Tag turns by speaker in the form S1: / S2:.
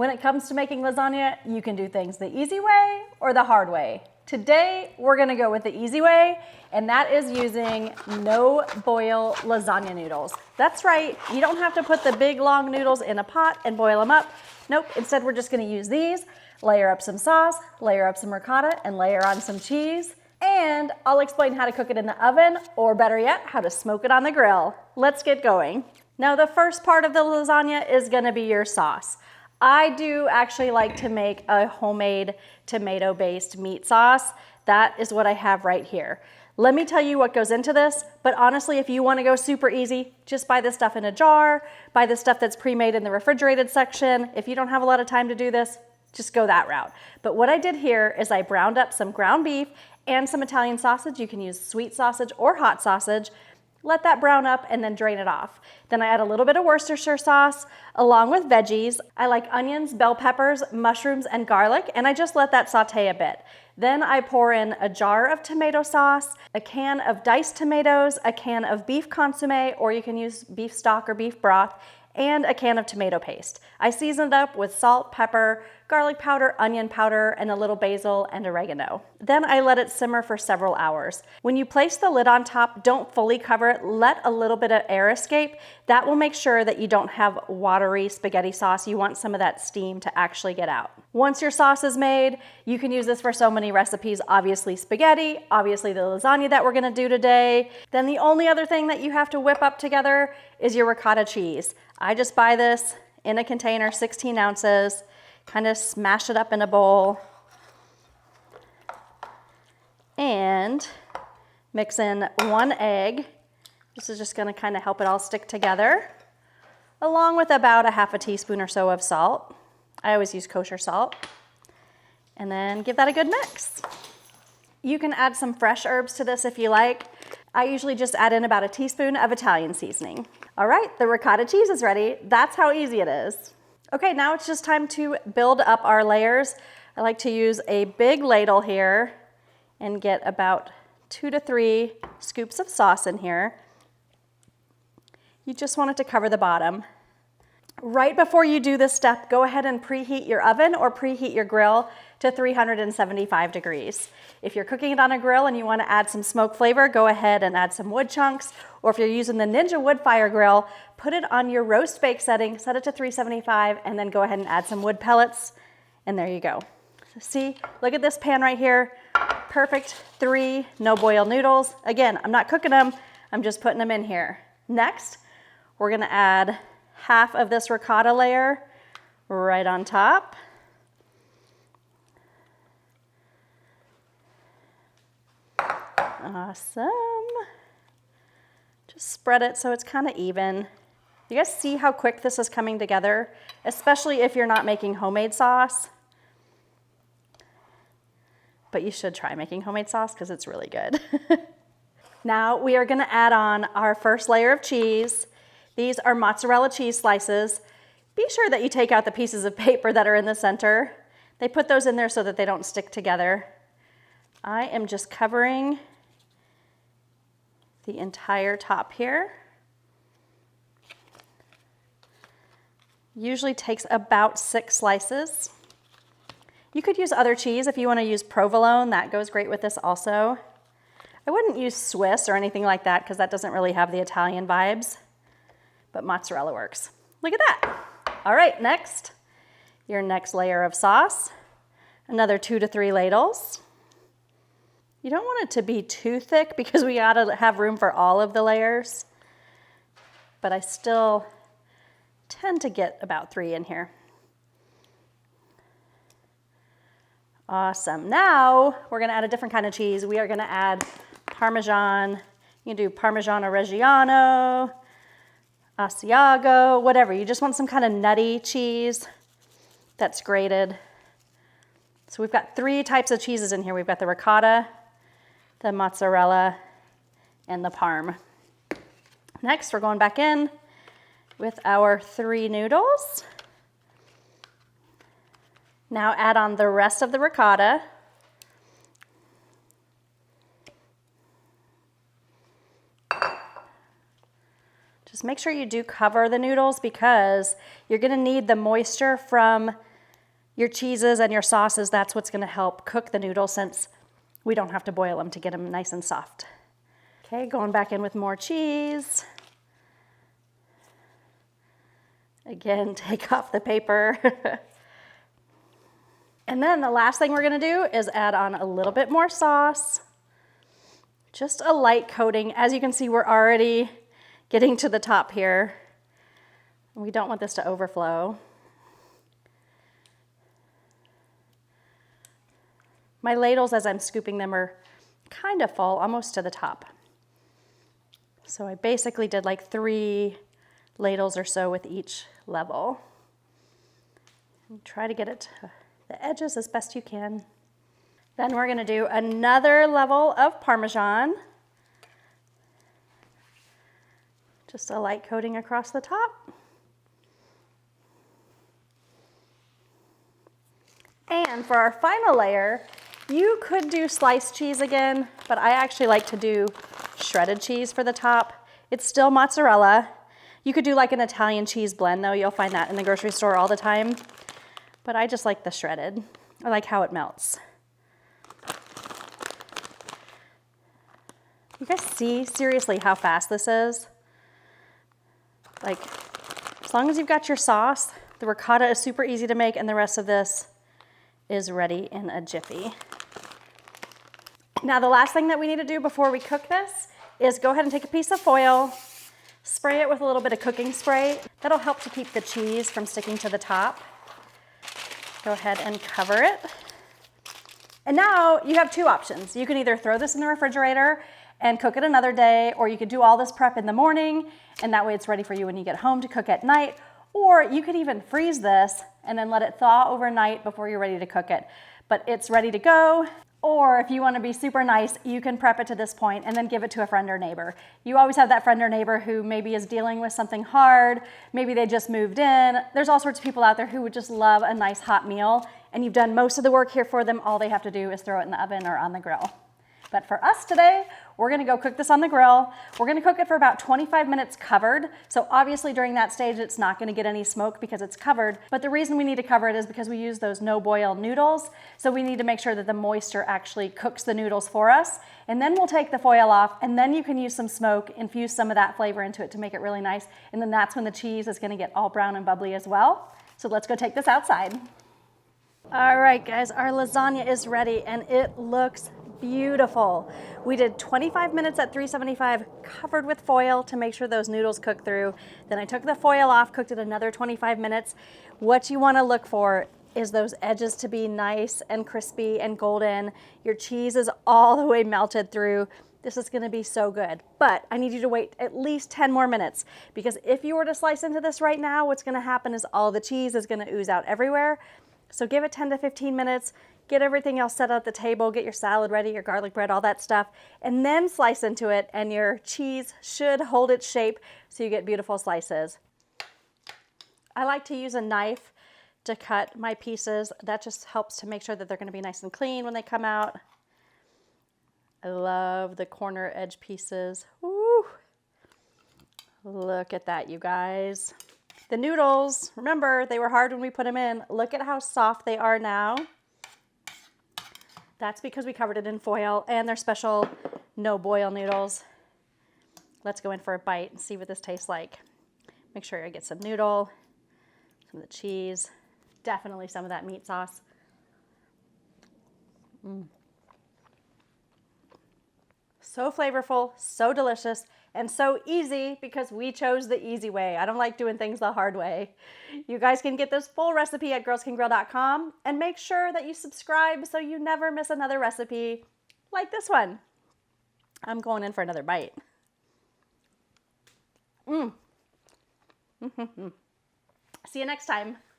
S1: When it comes to making lasagna, you can do things the easy way or the hard way. Today, we're gonna go with the easy way, and that is using no-boil lasagna noodles. That's right, you don't have to put the big long noodles in a pot and boil them up. Nope, instead we're just gonna use these, layer up some sauce, layer up some ricotta, and layer on some cheese. And I'll explain how to cook it in the oven, or better yet, how to smoke it on the grill. Let's get going. Now, the first part of the lasagna is gonna be your sauce. I do actually like to make a homemade tomato-based meat sauce. That is what I have right here. Let me tell you what goes into this, but honestly, if you wanna go super easy, just buy this stuff in a jar, buy the stuff that's pre-made in the refrigerated section. If you don't have a lot of time to do this, just go that route. But what I did here is I browned up some ground beef and some Italian sausage. You can use sweet sausage or hot sausage. Let that brown up and then drain it off. Then I add a little bit of Worcestershire sauce along with veggies. I like onions, bell peppers, mushrooms, and garlic, and I just let that saute a bit. Then I pour in a jar of tomato sauce, a can of diced tomatoes, a can of beef consomme, or you can use beef stock or beef broth, and a can of tomato paste. I season it up with salt, pepper, garlic powder, onion powder, and a little basil and oregano. Then I let it simmer for several hours. When you place the lid on top, don't fully cover it. Let a little bit of air escape. That will make sure that you don't have watery spaghetti sauce. You want some of that steam to actually get out. Once your sauce is made, you can use this for so many recipes. Obviously spaghetti, obviously the lasagna that we're gonna do today. Then the only other thing that you have to whip up together is your ricotta cheese. I just buy this in a container, 16 ounces, kind of smash it up in a bowl and mix in 1 egg. This is just gonna kind of help it all stick together, along with about a half a teaspoon or so of salt. I always use kosher salt. And then give that a good mix. You can add some fresh herbs to this if you like. I usually just add in about a teaspoon of Italian seasoning. All right, the ricotta cheese is ready. That's how easy it is. Okay, now it's just time to build up our layers. I like to use a big ladle here and get about 2 to 3 scoops of sauce in here. You just want it to cover the bottom. Right before you do this step, go ahead and preheat your oven or preheat your grill to 375 degrees. If you're cooking it on a grill and you want to add some smoke flavor, go ahead and add some wood chunks. Or if you're using the Ninja wood fire grill, put it on your roast bake setting, set it to 375, and then go ahead and add some wood pellets, and there you go. See, look at this pan right here. Perfect 3 no-boil noodles. Again, I'm not cooking them, I'm just putting them in here. Next, we're gonna add half of this ricotta layer right on top. Awesome. Just spread it so it's kind of even. You guys see how quick this is coming together, especially if you're not making homemade sauce. But you should try making homemade sauce because it's really good. Now we are gonna add on our first layer of cheese. These are mozzarella cheese slices. Be sure that you take out the pieces of paper that are in the center. They put those in there so that they don't stick together. I am just covering the entire top here. Usually takes about 6 slices. You could use other cheese if you want to use provolone. That goes great with this also. I wouldn't use Swiss or anything like that because that doesn't really have the Italian vibes, but mozzarella works. Look at that. All right, next, your next layer of sauce. Another 2 to 3 ladles. You don't want it to be too thick because we gotta have room for all of the layers, but I still tend to get about 3 in here. Awesome. Now we're gonna add a different kind of cheese. We are gonna add Parmesan. You can do Parmigiano Reggiano, Asiago, whatever. You just want some kind of nutty cheese that's grated. So we've got 3 types of cheeses in here. We've got the ricotta, the mozzarella, and the parm. Next, we're going back in with our 3 noodles. Now add on the rest of the ricotta. Just make sure you do cover the noodles because you're gonna need the moisture from your cheeses and your sauces, that's what's gonna help cook the noodles since we don't have to boil them to get them nice and soft. Okay, going back in with more cheese. Again, take off the paper. And then the last thing we're gonna do is add on a little bit more sauce. Just a light coating. As you can see, we're already getting to the top here. We don't want this to overflow. My ladles, as I'm scooping them, are kind of full, almost to the top. So I basically did like 3 ladles or so with each level. And try to get it to the edges as best you can. Then we're gonna do another level of Parmesan. Just a light coating across the top. And for our final layer, you could do sliced cheese again, but I actually like to do shredded cheese for the top. It's still mozzarella. You could do like an Italian cheese blend though. You'll find that in the grocery store all the time. But I just like the shredded. I like how it melts. You guys see seriously how fast this is? Like, as long as you've got your sauce, the ricotta is super easy to make and the rest of this is ready in a jiffy. Now the last thing that we need to do before we cook this is go ahead and take a piece of foil, spray it with a little bit of cooking spray. That'll help to keep the cheese from sticking to the top. Go ahead and cover it. And now you have 2 options. You can either throw this in the refrigerator and cook it another day, or you could do all this prep in the morning and that way it's ready for you when you get home to cook at night. Or you could even freeze this and then let it thaw overnight before you're ready to cook it. But it's ready to go. Or if you want to be super nice, you can prep it to this point and then give it to a friend or neighbor. You always have that friend or neighbor who maybe is dealing with something hard. Maybe they just moved in. There's all sorts of people out there who would just love a nice hot meal, and you've done most of the work here for them. All they have to do is throw it in the oven or on the grill. But for us today, we're gonna go cook this on the grill. We're gonna cook it for about 25 minutes covered. So obviously during that stage, it's not gonna get any smoke because it's covered. But the reason we need to cover it is because we use those no-boil noodles. So we need to make sure that the moisture actually cooks the noodles for us. And then we'll take the foil off, and then you can use some smoke, infuse some of that flavor into it to make it really nice. And then that's when the cheese is gonna get all brown and bubbly as well. So let's go take this outside. All right, guys, our lasagna is ready and it looks beautiful. We did 25 minutes at 375, covered with foil to make sure those noodles cook through. Then I took the foil off, cooked it another 25 minutes. What you want to look for is those edges to be nice and crispy and golden. Your cheese is all the way melted through. This is going to be so good. But I need you to wait at least 10 more minutes, because if you were to slice into this right now, what's going to happen is all the cheese is going to ooze out everywhere. So give it 10 to 15 minutes. Get everything else set at the table, get your salad ready, your garlic bread, all that stuff, and then slice into it, and your cheese should hold its shape so you get beautiful slices. I like to use a knife to cut my pieces. That just helps to make sure that they're gonna be nice and clean when they come out. I love the corner edge pieces. Woo! Look at that, you guys. The noodles, remember, they were hard when we put them in. Look at how soft they are now. That's because we covered it in foil, and they're special no-boil noodles. Let's go in for a bite and see what this tastes like. Make sure I get some noodle, some of the cheese, definitely some of that meat sauce. So flavorful, so delicious, and so easy because we chose the easy way. I don't like doing things the hard way. You guys can get this full recipe at girlscangrill.com, and make sure that you subscribe so you never miss another recipe like this one. I'm going in for another bite. See you next time.